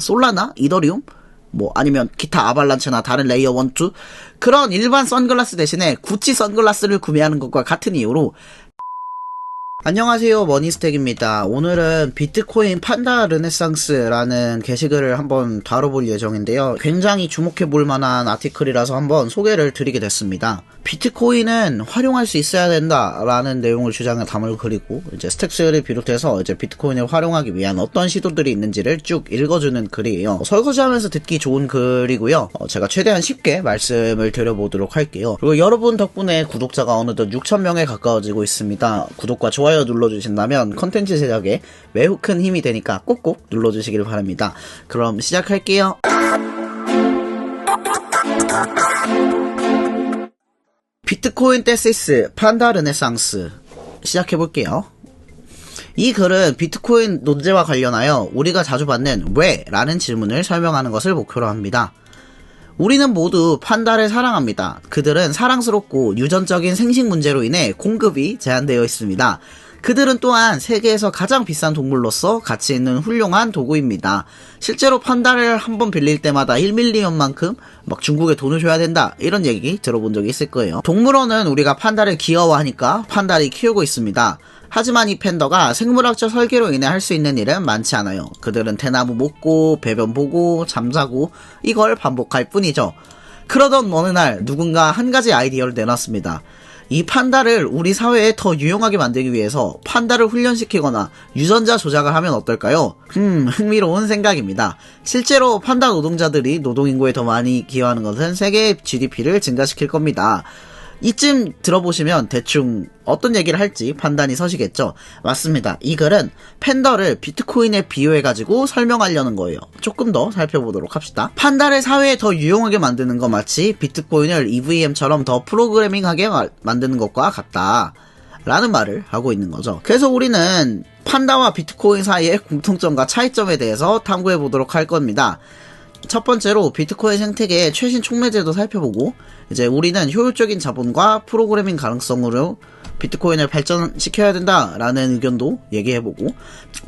솔라나, 이더리움, 뭐 아니면 기타 아발란체나 다른 레이어 1, 2 그런 일반 선글라스 대신에 구찌 선글라스를 구매하는 것과 같은 이유로 안녕하세요, 머니스택입니다. 오늘은 비트코인 판다 르네상스라는 게시글을 한번 다뤄볼 예정인데요. 굉장히 주목해볼 만한 아티클이라서 한번 소개를 드리게 됐습니다. 비트코인은 활용할 수 있어야 된다라는 내용을 주장을 담을 글이고, 이제 스택스를 비롯해서 이제 비트코인을 활용하기 위한 어떤 시도들이 있는지를 쭉 읽어주는 글이에요. 설거지하면서 듣기 좋은 글이고요. 제가 최대한 쉽게 말씀을 드려보도록 할게요. 그리고 여러분 덕분에 구독자가 어느덧 6,000명에 가까워지고 있습니다. 구독과 좋아요 눌러주신다면 컨텐츠 제작에 매우 큰 힘이 되니까 꼭꼭 눌러주시길 바랍니다. 그럼 시작할게요. 비트코인 테시스 판다 르네상스 시작해볼게요. 이 글은 비트코인 논제와 관련하여 우리가 자주 받는 왜? 라는 질문을 설명하는 것을 목표로 합니다. 우리는 모두 판다를 사랑합니다. 그들은 사랑스럽고 유전적인 생식 문제로 인해 공급이 제한되어 있습니다. 그들은 또한 세계에서 가장 비싼 동물로서 가치 있는 훌륭한 도구입니다. 실제로 판다를 한번 빌릴 때마다 1밀리언만큼 막 중국에 돈을 줘야 된다 이런 얘기 들어본 적이 있을 거예요. 동물원은 우리가 판다를 귀여워하니까 판다를 키우고 있습니다. 하지만 이 팬더가 생물학적 설계로 인해 할 수 있는 일은 많지 않아요. 그들은 대나무 먹고 배변 보고 잠자고 이걸 반복할 뿐이죠. 그러던 어느 날 누군가 한 가지 아이디어를 내놨습니다. 이 판다를 우리 사회에 더 유용하게 만들기 위해서 판다를 훈련시키거나 유전자 조작을 하면 어떨까요? 흥미로운 생각입니다. 실제로 판다 노동자들이 노동인구에 더 많이 기여하는 것은 세계의 GDP를 증가시킬 겁니다. 이쯤 들어보시면 대충 어떤 얘기를 할지 판단이 서시겠죠? 맞습니다. 이 글은 팬더를 비트코인에 비유해가지고 설명하려는 거예요. 조금 더 살펴보도록 합시다. 판다를 사회에 더 유용하게 만드는 것 마치 비트코인을 EVM처럼 더 프로그래밍하게 만드는 것과 같다 라는 말을 하고 있는 거죠. 그래서 우리는 판다와 비트코인 사이의 공통점과 차이점에 대해서 탐구해보도록 할 겁니다. 첫 번째로 비트코인 생태계의 최신 촉매제도 살펴보고, 이제 우리는 효율적인 자본과 프로그래밍 가능성으로 비트코인을 발전시켜야 된다라는 의견도 얘기해보고,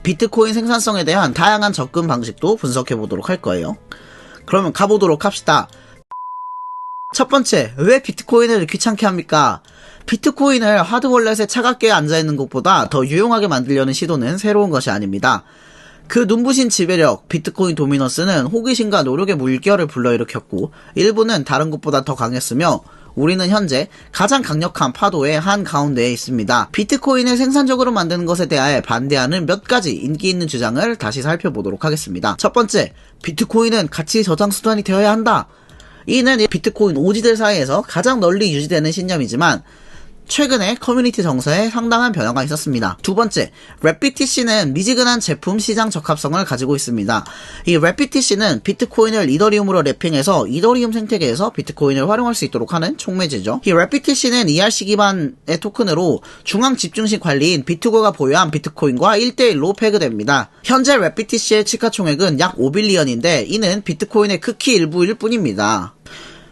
비트코인 생산성에 대한 다양한 접근 방식도 분석해보도록 할 거예요. 그러면 가보도록 합시다. 첫 번째, 왜 비트코인을 귀찮게 합니까? 비트코인을 하드월렛에 차갑게 앉아있는 것보다 더 유용하게 만들려는 시도는 새로운 것이 아닙니다. 그 눈부신 지배력, 비트코인 도미너스는 호기심과 노력의 물결을 불러일으켰고 일부는 다른 것보다 더 강했으며 우리는 현재 가장 강력한 파도의 한가운데에 있습니다. 비트코인을 생산적으로 만드는 것에 대해 반대하는 몇 가지 인기 있는 주장을 다시 살펴보도록 하겠습니다. 첫 번째, 비트코인은 가치 저장 수단이 되어야 한다. 이는 비트코인 오지들 사이에서 가장 널리 유지되는 신념이지만 최근에 커뮤니티 정서에 상당한 변화가 있었습니다. 두 번째, 랩비티씨는 미지근한 제품 시장 적합성을 가지고 있습니다. 이 랩비티씨는 비트코인을 이더리움으로 랩핑해서 이더리움 생태계에서 비트코인을 활용할 수 있도록 하는 촉매제죠. 이 랩비티씨는 ERC 기반의 토큰으로 중앙 집중식 관리인 비트고가 보유한 비트코인과 1대1로 패그됩니다. 현재 랩비티씨의 시가총액은 약 5빌리언인데 이는 비트코인의 극히 일부일 뿐입니다.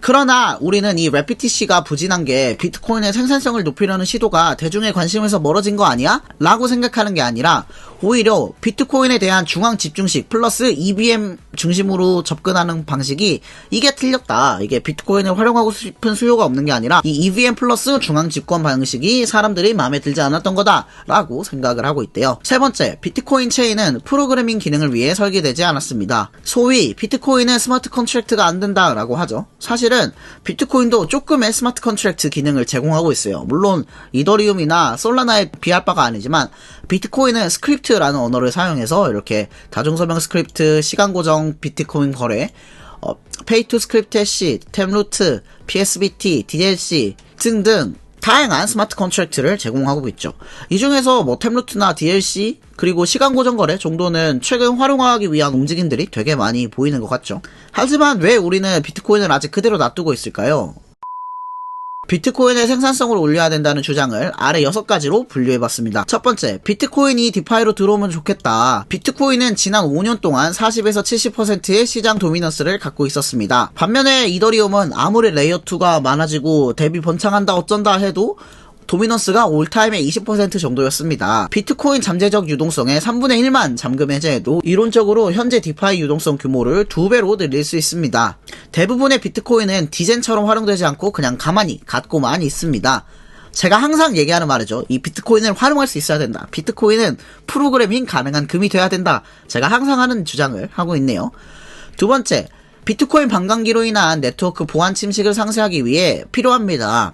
그러나 우리는 이 랩비티씨가 부진한 게 비트코인의 생산성을 높이려는 시도가 대중의 관심에서 멀어진 거 아니야? 라고 생각하는 게 아니라 오히려 비트코인에 대한 중앙 집중식 플러스 EVM 중심으로 접근하는 방식이 이게 틀렸다. 이게 비트코인을 활용하고 싶은 수요가 없는 게 아니라 이 EVM 플러스 중앙 집권 방식이 사람들이 마음에 들지 않았던 거다 라고 생각을 하고 있대요. 세 번째, 비트코인 체인은 프로그래밍 기능을 위해 설계되지 않았습니다. 소위 비트코인은 스마트 컨트랙트가 안 된다 라고 하죠. 사실은 비트코인도 조금의 스마트 컨트랙트 기능을 제공하고 있어요. 물론 이더리움이나 솔라나에 비할 바가 아니지만 비트코인은 스크립트라는 언어를 사용해서 이렇게 다중서명 스크립트, 시간 고정 비트코인 거래, 페이 투 스크립트 해시, 템루트, PSBT, DLC 등등 다양한 스마트 컨트랙트를 제공하고 있죠. 이 중에서 뭐 템루트나 DLC 그리고 시간 고정 거래 정도는 최근 활용하기 위한 움직임들이 되게 많이 보이는 것 같죠. 하지만 왜 우리는 비트코인을 아직 그대로 놔두고 있을까요? 비트코인의 생산성을 올려야 된다는 주장을 아래 6가지로 분류해봤습니다. 첫 번째, 비트코인이 디파이로 들어오면 좋겠다. 비트코인은 지난 5년 동안 40에서 70%의 시장 도미넌스를 갖고 있었습니다. 반면에 이더리움은 아무리 레이어2가 많아지고 대비 번창한다 어쩐다 해도 도미넌스가 올타임의 20% 정도였습니다. 비트코인 잠재적 유동성의 3분의 1만 잠금 해제해도 이론적으로 현재 디파이 유동성 규모를 2배로 늘릴 수 있습니다. 대부분의 비트코인은 디젠처럼 활용되지 않고 그냥 가만히 갖고만 있습니다. 제가 항상 얘기하는 말이죠. 이 비트코인을 활용할 수 있어야 된다. 비트코인은 프로그래밍 가능한 금이 돼야 된다. 제가 항상 하는 주장을 하고 있네요. 두 번째, 비트코인 반감기로 인한 네트워크 보안 침식을 상쇄하기 위해 필요합니다.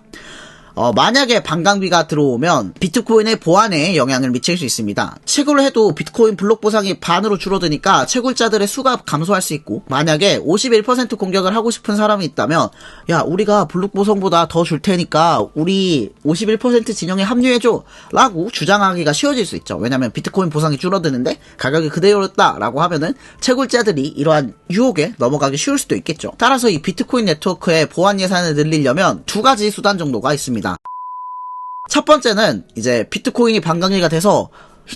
만약에 반감기가 들어오면 비트코인의 보안에 영향을 미칠 수 있습니다. 채굴을 해도 비트코인 블록 보상이 반으로 줄어드니까 채굴자들의 수가 감소할 수 있고, 만약에 51% 공격을 하고 싶은 사람이 있다면 야, 우리가 블록 보상보다 더 줄 테니까 우리 51% 진영에 합류해줘 라고 주장하기가 쉬워질 수 있죠. 왜냐면 비트코인 보상이 줄어드는데 가격이 그대로였다 라고 하면은 채굴자들이 이러한 유혹에 넘어가기 쉬울 수도 있겠죠. 따라서 이 비트코인 네트워크의 보안 예산을 늘리려면 두 가지 수단 정도가 있습니다. 첫 번째는 이제 비트코인이 반감기가 돼서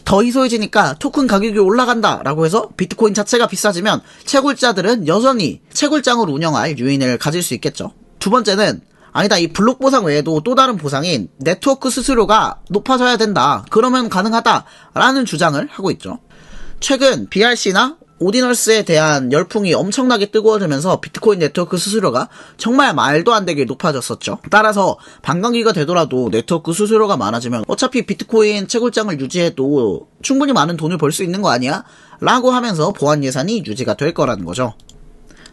더 희소해지니까 토큰 가격이 올라간다 라고 해서 비트코인 자체가 비싸지면 채굴자들은 여전히 채굴장을 운영할 유인을 가질 수 있겠죠. 두 번째는 아니다, 이 블록 보상 외에도 또 다른 보상인 네트워크 수수료가 높아져야 된다, 그러면 가능하다 라는 주장을 하고 있죠. 최근 BRC나 오디널스에 대한 열풍이 엄청나게 뜨거워지면서 비트코인 네트워크 수수료가 정말 말도 안 되게 높아졌었죠. 따라서 반감기가 되더라도 네트워크 수수료가 많아지면 어차피 비트코인 채굴장을 유지해도 충분히 많은 돈을 벌 수 있는 거 아니야? 라고 하면서 보안 예산이 유지가 될 거라는 거죠.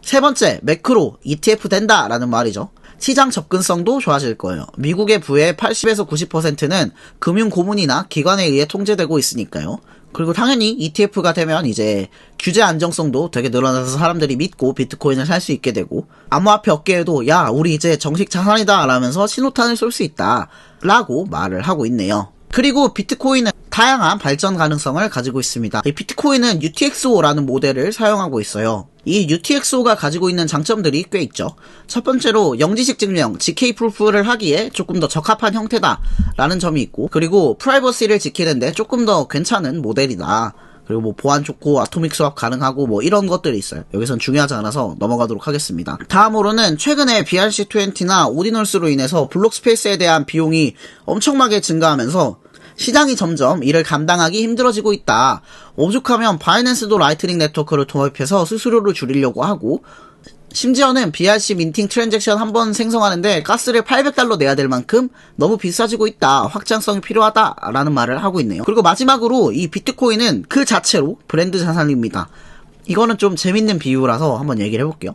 세 번째, 매크로 ETF 된다 라는 말이죠. 시장 접근성도 좋아질 거예요. 미국의 부의 80에서 90%는 금융 고문이나 기관에 의해 통제되고 있으니까요. 그리고 당연히 ETF가 되면 이제 규제 안정성도 되게 늘어나서 사람들이 믿고 비트코인을 살 수 있게 되고, 암호화폐 업계에도 야, 우리 이제 정식 자산이다 라면서 신호탄을 쏠 수 있다 라고 말을 하고 있네요. 그리고 비트코인은 다양한 발전 가능성을 가지고 있습니다. 이 비트코인은 UTXO라는 모델을 사용하고 있어요. 이 UTXO가 가지고 있는 장점들이 꽤 있죠. 첫 번째로 영지식 증명, GK 프루프를 하기에 조금 더 적합한 형태다 라는 점이 있고, 그리고 프라이버시를 지키는데 조금 더 괜찮은 모델이다. 그리고 뭐 보안 좋고 아토믹 수합 가능하고 뭐 이런 것들이 있어요. 여기선 중요하지 않아서 넘어가도록 하겠습니다. 다음으로는 최근에 BRC20나 오디널스로 인해서 블록 스페이스에 대한 비용이 엄청나게 증가하면서 시장이 점점 이를 감당하기 힘들어지고 있다. 오죽하면 바이낸스도 라이트닝 네트워크를 도입해서 수수료를 줄이려고 하고, 심지어는 BRC 민팅 트랜잭션 한 번 생성하는데 가스를 $800 내야 될 만큼 너무 비싸지고 있다. 확장성이 필요하다 라는 말을 하고 있네요. 그리고 마지막으로 이 비트코인은 그 자체로 브랜드 자산입니다. 이거는 좀 재밌는 비유라서 한번 얘기를 해볼게요.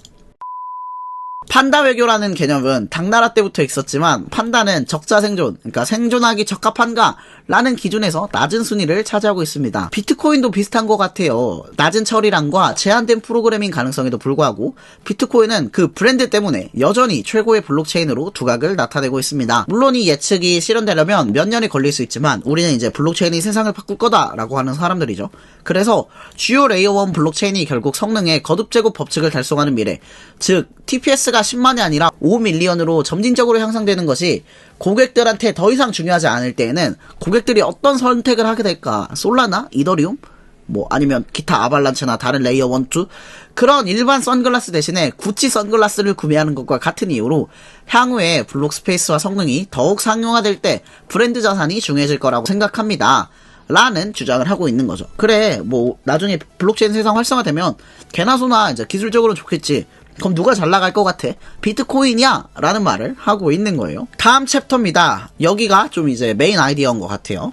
판다 외교라는 개념은 당나라 때부터 있었지만, 판다는 적자 생존, 그러니까 생존하기 적합한가 라는 기준에서 낮은 순위를 차지하고 있습니다. 비트코인도 비슷한 것 같아요. 낮은 처리량과 제한된 프로그래밍 가능성에도 불구하고 비트코인은 그 브랜드 때문에 여전히 최고의 블록체인으로 두각을 나타내고 있습니다. 물론 이 예측이 실현되려면 몇 년이 걸릴 수 있지만 우리는 이제 블록체인이 세상을 바꿀 거다 라고 하는 사람들이죠. 그래서 주요 레이어 1 블록체인이 결국 성능의 거듭 제곱 법칙을 달성하는 미래, 즉 TPS가 10만이 아니라 5밀리언으로 점진적으로 향상되는 것이 고객들한테 더 이상 중요하지 않을 때에는 고객들이 어떤 선택을 하게 될까? 솔라나? 이더리움? 뭐 아니면 기타 아발란체나 다른 레이어 1, 2? 그런 일반 선글라스 대신에 구찌 선글라스를 구매하는 것과 같은 이유로 향후에 블록 스페이스와 성능이 더욱 상용화될 때 브랜드 자산이 중요해질 거라고 생각합니다. 라는 주장을 하고 있는 거죠. 그래, 뭐 나중에 블록체인 세상 활성화되면 개나 소나 이제 기술적으로는 좋겠지. 그럼 누가 잘 나갈 것 같아? 비트코인이야? 라는 말을 하고 있는 거예요. 다음 챕터입니다. 여기가 좀 이제 메인 아이디어인 것 같아요.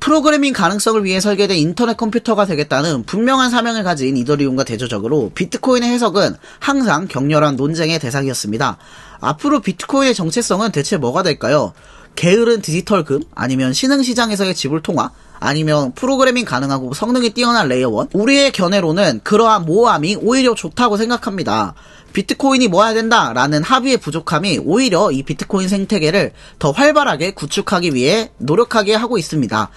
프로그래밍 가능성을 위해 설계된 인터넷 컴퓨터가 되겠다는 분명한 사명을 가진 이더리움과 대조적으로 비트코인의 해석은 항상 격렬한 논쟁의 대상이었습니다. 앞으로 비트코인의 정체성은 대체 뭐가 될까요? 게으른 디지털금? 아니면 신흥시장에서의 지불 통화? 아니면 프로그래밍 가능하고 성능이 뛰어난 레이어 1? 우리의 견해로는 그러한 모호함이 오히려 좋다고 생각합니다. 비트코인이 모아야 된다 라는 합의의 부족함이 오히려 이 비트코인 생태계를 더 활발하게 구축하기 위해 노력하게 하고 있습니다.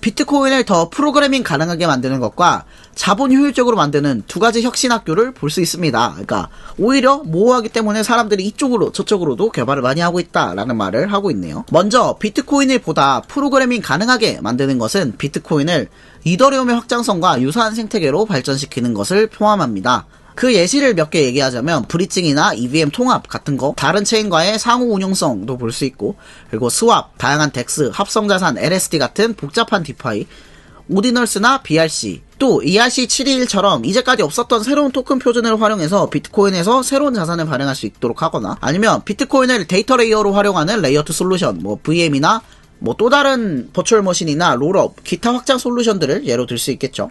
비트코인을 더 프로그래밍 가능하게 만드는 것과 자본 효율적으로 만드는 두 가지 혁신 학교를 볼 수 있습니다. 그러니까 오히려 모호하기 때문에 사람들이 이쪽으로 저쪽으로도 개발을 많이 하고 있다라는 말을 하고 있네요. 먼저 비트코인을 보다 프로그래밍 가능하게 만드는 것은 비트코인을 이더리움의 확장성과 유사한 생태계로 발전시키는 것을 포함합니다. 그 예시를 몇 개 얘기하자면 브리징이나 EVM 통합 같은 거, 다른 체인과의 상호 운용성도 볼 수 있고, 그리고 스왑, 다양한 덱스, 합성자산, LSD 같은 복잡한 디파이, 오디널스나 BRC, 또 ERC721처럼 이제까지 없었던 새로운 토큰 표준을 활용해서 비트코인에서 새로운 자산을 발행할 수 있도록 하거나, 아니면 비트코인을 데이터 레이어로 활용하는 레이어2 솔루션, VM이나 또 다른 버추얼 머신이나 롤업, 기타 확장 솔루션들을 예로 들 수 있겠죠.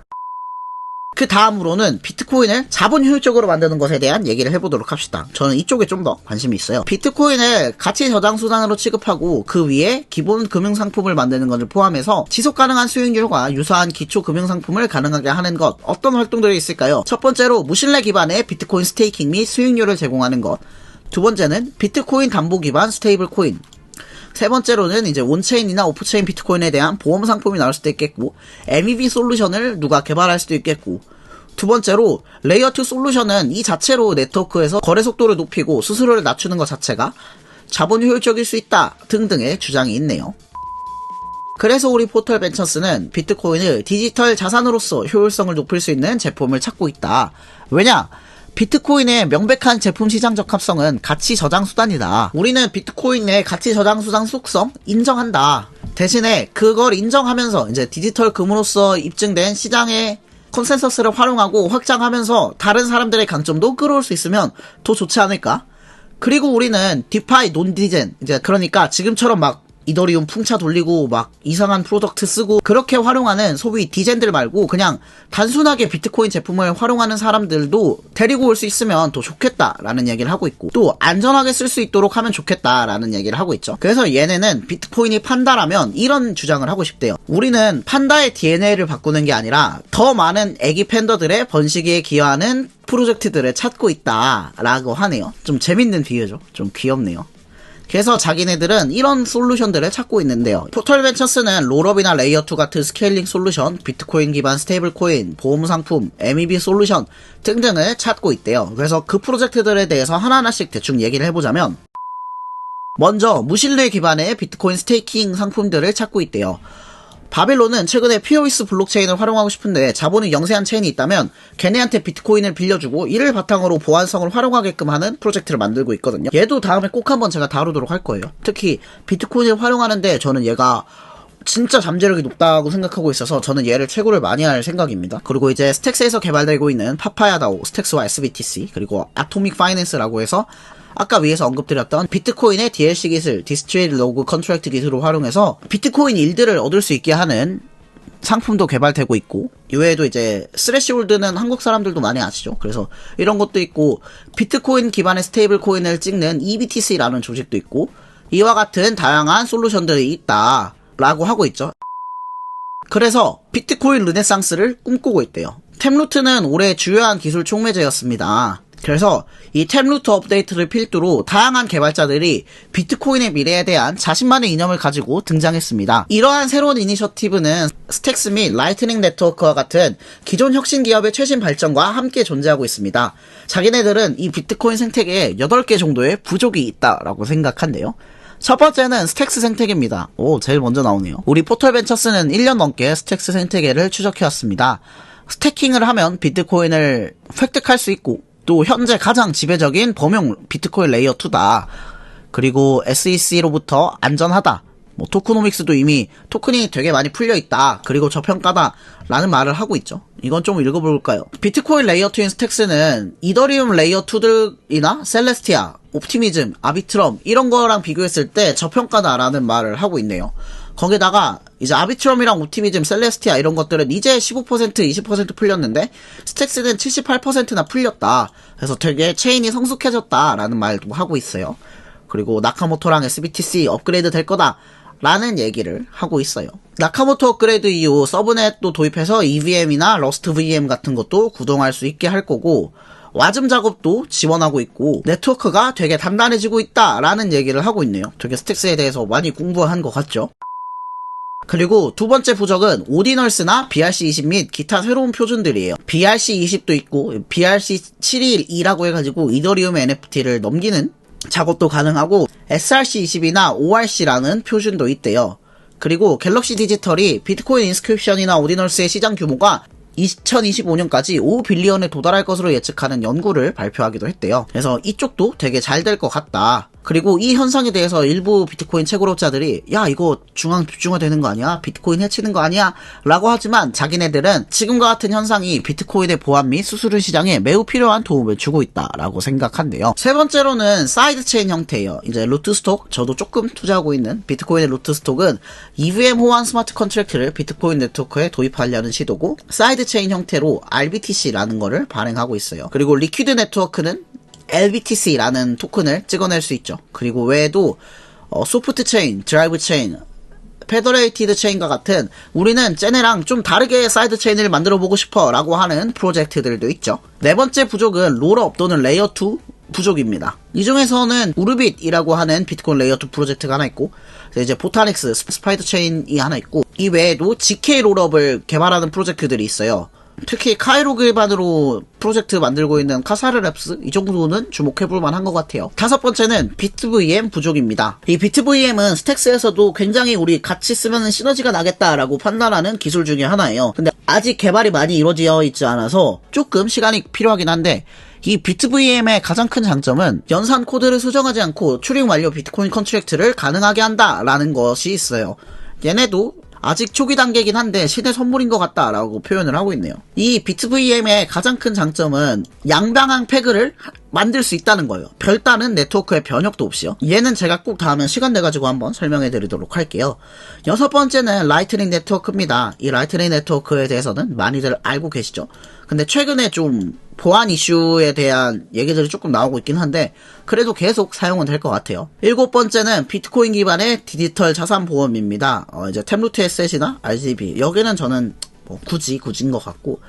그 다음으로는 비트코인을 자본 효율적으로 만드는 것에 대한 얘기를 해보도록 합시다. 저는 이쪽에 좀 더 관심이 있어요. 비트코인을 가치 저장 수단으로 취급하고 그 위에 기본 금융상품을 만드는 것을 포함해서 지속 가능한 수익률과 유사한 기초 금융상품을 가능하게 하는 것, 어떤 활동들이 있을까요? 첫 번째로 무신뢰 기반의 비트코인 스테이킹 및 수익률을 제공하는 것. 두 번째는 비트코인 담보 기반 스테이블 코인. 세 번째로는 이제 온체인이나 오프체인 비트코인에 대한 보험 상품이 나올 수도 있겠고, MEV 솔루션을 누가 개발할 수도 있겠고, 두 번째로 레이어2 솔루션은 이 자체로 네트워크에서 거래 속도를 높이고 수수료를 낮추는 것 자체가 자본 효율적일 수 있다 등등의 주장이 있네요. 그래서 우리 포털 벤처스는 비트코인을 디지털 자산으로서 효율성을 높일 수 있는 제품을 찾고 있다. 왜냐? 비트코인의 명백한 제품 시장 적합성은 가치 저장 수단이다. 우리는 비트코인의 가치 저장 수단 속성 인정한다. 대신에 그걸 인정하면서 이제 디지털 금으로서 입증된 시장의 컨센서스를 활용하고 확장하면서 다른 사람들의 강점도 끌어올 수 있으면 더 좋지 않을까? 그리고 우리는 디파이 논디젠, 이제 그러니까 지금처럼 막 이더리움 풍차 돌리고 막 이상한 프로덕트 쓰고 그렇게 활용하는 소위 디젠들 말고 그냥 단순하게 비트코인 제품을 활용하는 사람들도 데리고 올 수 있으면 더 좋겠다라는 얘기를 하고 있고, 또 안전하게 쓸 수 있도록 하면 좋겠다라는 얘기를 하고 있죠. 그래서 얘네는 비트코인이 판다라면 이런 주장을 하고 싶대요. 우리는 판다의 DNA를 바꾸는 게 아니라 더 많은 애기 팬더들의 번식에 기여하는 프로젝트들을 찾고 있다라고 하네요. 좀 재밌는 비유죠. 좀 귀엽네요. 그래서 자기네들은 이런 솔루션들을 찾고 있는데요. 포털 벤처스는 롤업이나 레이어2 같은 스케일링 솔루션, 비트코인 기반 스테이블 코인, 보험 상품, MEV 솔루션 등등을 찾고 있대요. 그래서 그 프로젝트들에 대해서 하나하나씩 대충 얘기를 해보자면, 먼저 무신뢰 기반의 비트코인 스테이킹 상품들을 찾고 있대요. 바벨론은 최근에 POS 블록체인을 활용하고 싶은데 자본이 영세한 체인이 있다면 걔네한테 비트코인을 빌려주고 이를 바탕으로 보안성을 활용하게끔 하는 프로젝트를 만들고 있거든요. 얘도 다음에 꼭 한번 제가 다루도록 할 거예요. 특히 비트코인을 활용하는데 저는 얘가 진짜 잠재력이 높다고 생각하고 있어서 저는 얘를 채굴을 많이 할 생각입니다. 그리고 이제 스택스에서 개발되고 있는 파파야다오, 스택스와 SBTC, 그리고 아토믹 파이낸스라고 해서 아까 위에서 언급드렸던 비트코인의 DLC 기술, 디스트리트 로그 컨트랙트 기술을 활용해서 비트코인 일들을 얻을 수 있게 하는 상품도 개발되고 있고, 이외에도 이제 스레시홀드는 한국 사람들도 많이 아시죠? 그래서 이런 것도 있고, 비트코인 기반의 스테이블 코인을 찍는 EBTC라는 조직도 있고, 이와 같은 다양한 솔루션들이 있다 라고 하고 있죠. 그래서 비트코인 르네상스를 꿈꾸고 있대요. 템루트는 올해 주요한 기술 촉매제였습니다. 그래서 이 템루트 업데이트를 필두로 다양한 개발자들이 비트코인의 미래에 대한 자신만의 이념을 가지고 등장했습니다. 이러한 새로운 이니셔티브는 스택스 및 라이트닝 네트워크와 같은 기존 혁신 기업의 최신 발전과 함께 존재하고 있습니다. 자기네들은 이 비트코인 생태계에 8개 정도의 부족이 있다라고 생각한대요. 첫 번째는 스택스 생태계입니다. 제일 먼저 나오네요. 우리 포털 벤처스는 1년 넘게 스택스 생태계를 추적해왔습니다. 스태킹을 하면 비트코인을 획득할 수 있고, 또 현재 가장 지배적인 범용 비트코인 레이어2다. 그리고 SEC로부터 안전하다. 토크노믹스도 이미 토큰이 되게 많이 풀려있다. 그리고 저평가다. 라는 말을 하고 있죠. 이건 좀 읽어볼까요? 비트코인 레이어2인 스택스는 이더리움 레이어2들이나 셀레스티아, 옵티미즘, 아비트럼 이런 거랑 비교했을 때 저평가다라는 말을 하고 있네요. 거기다가 이제 아비트럼이랑 옵티미즘, 셀레스티아 이런 것들은 이제 15%, 20% 풀렸는데 스택스는 78%나 풀렸다. 그래서 되게 체인이 성숙해졌다라는 말도 하고 있어요. 그리고 나카모토랑 SBTC 업그레이드 될 거다 라는 얘기를 하고 있어요. 나카모토 업그레이드 이후 서브넷도 도입해서 EVM이나 러스트 VM 같은 것도 구동할 수 있게 할 거고, 와즘 작업도 지원하고 있고, 네트워크가 되게 단단해지고 있다라는 얘기를 하고 있네요. 되게 스택스에 대해서 많이 공부한 것 같죠? 그리고 두 번째 부적은 오디널스나 BRC20 및 기타 새로운 표준들이에요. BRC20도 있고 BRC712라고 해가지고 이더리움 NFT를 넘기는 작업도 가능하고, SRC20이나 ORC라는 표준도 있대요. 그리고 갤럭시 디지털이 비트코인 인스크립션이나 오디널스의 시장 규모가 2025년까지 5빌리언에 도달할 것으로 예측하는 연구를 발표하기도 했대요. 그래서 이쪽도 되게 잘 될 것 같다. 그리고 이 현상에 대해서 일부 비트코인 채굴업자들이 야 이거 중앙 집중화 되는 거 아니야? 비트코인 해치는 거 아니야? 라고 하지만 자기네들은 지금과 같은 현상이 비트코인의 보안 및 수수료 시장에 매우 필요한 도움을 주고 있다 라고 생각한대요. 세 번째로는 사이드 체인 형태예요. 이제 루트 스톡, 저도 조금 투자하고 있는 비트코인의 루트 스톡은 EVM 호환 스마트 컨트랙트를 비트코인 네트워크에 도입하려는 시도고, 사이드 체인 형태로 RBTC라는 거를 발행하고 있어요. 그리고 리퀴드 네트워크는 LBTC라는 토큰을 찍어낼 수 있죠. 그리고 외에도 소프트 체인, 드라이브 체인, 페더레이티드 체인과 같은 우리는 쟤네랑 좀 다르게 사이드 체인을 만들어 보고 싶어 라고 하는 프로젝트들도 있죠. 네 번째 부족은 롤업 또는 레이어 2 부족입니다. 이 중에서는 우르빗이라고 하는 비트코인 레이어 2 프로젝트가 하나 있고, 이제 보타닉스, 스파이더 체인이 하나 있고, 이 외에도 GK 롤업을 개발하는 프로젝트들이 있어요. 특히 카이로 기반으로 프로젝트 만들고 있는 카사르랩스, 이 정도는 주목해볼 만한 것 같아요. 다섯 번째는 비트VM 부족입니다. 이 비트VM은 스택스에서도 굉장히 우리 같이 쓰면 시너지가 나겠다라고 판단하는 기술 중에 하나예요. 근데 아직 개발이 많이 이루어져 있지 않아서 조금 시간이 필요하긴 한데, 이 비트VM의 가장 큰 장점은 연산 코드를 수정하지 않고 출력 완료 비트코인 컨트랙트를 가능하게 한다라는 것이 있어요. 얘네도 아직 초기 단계이긴 한데 시대 선물인 것 같다라고 표현을 하고 있네요. 이 비트VM의 가장 큰 장점은 양방향 패그를 만들 수 있다는 거예요. 별다른 네트워크의 변혁도 없이요. 얘는 제가 꼭 다음에 시간 내가지고 한번 설명해 드리도록 할게요. 여섯 번째는 라이트닝 네트워크입니다. 이 라이트닝 네트워크에 대해서는 많이들 알고 계시죠? 근데 최근에 좀 보안 이슈에 대한 얘기들이 조금 나오고 있긴 한데 그래도 계속 사용은 될 것 같아요. 일곱 번째는 비트코인 기반의 디지털 자산 보험입니다. 이제 템루트 에셋이나 RGB, 여기는 저는 뭐 굳이인 것 같고,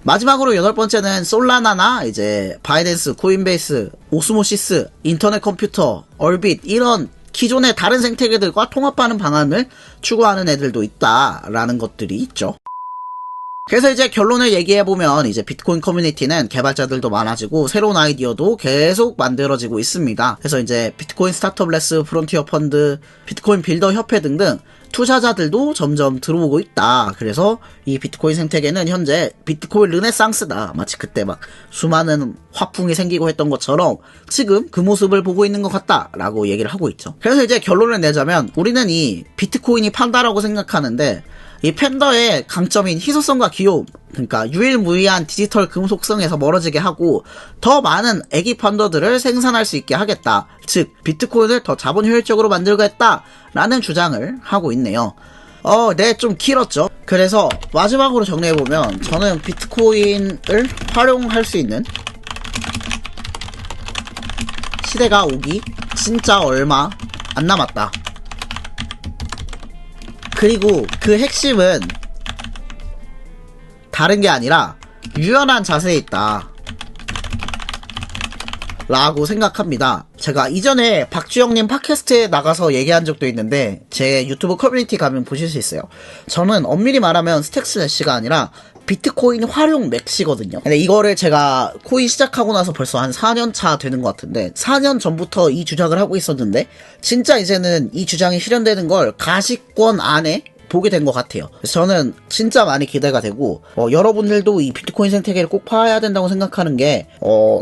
마지막으로 여덟 번째는 솔라나나 이제 바이낸스, 코인베이스, 오스모시스, 인터넷 컴퓨터, 얼빗, 이런 기존의 다른 생태계들과 통합하는 방안을 추구하는 애들도 있다라는 것들이 있죠. 그래서 이제 결론을 얘기해보면 이제 비트코인 커뮤니티는 개발자들도 많아지고 새로운 아이디어도 계속 만들어지고 있습니다. 그래서 이제 비트코인 스타트업 레스, 프론티어 펀드, 비트코인 빌더 협회 등등 투자자들도 점점 들어오고 있다. 그래서 이 비트코인 생태계는 현재 비트코인 르네상스다. 마치 그때 막 수많은 화풍이 생기고 했던 것처럼 지금 그 모습을 보고 있는 것 같다라고 얘기를 하고 있죠. 그래서 이제 결론을 내자면 우리는 이 비트코인이 판다라고 생각하는데, 이 팬더의 강점인 희소성과 귀여움, 그러니까 유일무이한 디지털 금속성에서 멀어지게 하고 더 많은 애기 펀더들을 생산할 수 있게 하겠다. 즉 비트코인을 더 자본 효율적으로 만들겠다 라는 주장을 하고 있네요. 네, 좀 길었죠. 그래서 마지막으로 정리해보면 저는 비트코인을 활용할 수 있는 시대가 오기 진짜 얼마 안 남았다. 그리고 그 핵심은 다른 게 아니라 유연한 자세에 있다 라고 생각합니다. 제가 이전에 박주영님 팟캐스트에 나가서 얘기한 적도 있는데 제 유튜브 커뮤니티 가면 보실 수 있어요. 저는 엄밀히 말하면 스택스 래시가 아니라 비트코인 활용 맥시거든요. 근데 이거를 제가 코인 시작하고 나서 벌써 한 4년 차 되는 것 같은데 4년 전부터 이 주장을 하고 있었는데 진짜 이제는 이 주장이 실현되는 걸 가시권 안에 보게 된 것 같아요. 그래서 저는 진짜 많이 기대가 되고, 여러분들도 이 비트코인 생태계를 꼭 파야 된다고 생각하는 게,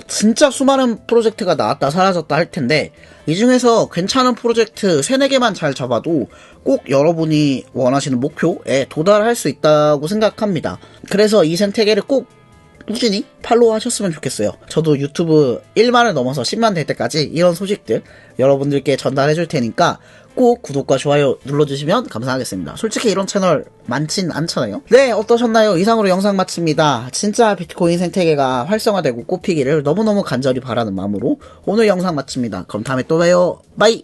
진짜 수많은 프로젝트가 나왔다 사라졌다 할 텐데, 이 중에서 괜찮은 프로젝트 3-4개만 잘 잡아도 꼭 여러분이 원하시는 목표에 도달할 수 있다고 생각합니다. 그래서 이 생태계를 꼭 꾸준히 팔로우 하셨으면 좋겠어요. 저도 유튜브 1만을 넘어서 10만 될 때까지 이런 소식들 여러분들께 전달해 줄 테니까 꼭 구독과 좋아요 눌러주시면 감사하겠습니다. 솔직히 이런 채널 많진 않잖아요. 네, 어떠셨나요? 이상으로 영상 마칩니다. 진짜 비트코인 생태계가 활성화되고 꽃피기를 너무너무 간절히 바라는 마음으로 오늘 영상 마칩니다. 그럼 다음에 또 봬요. 바이!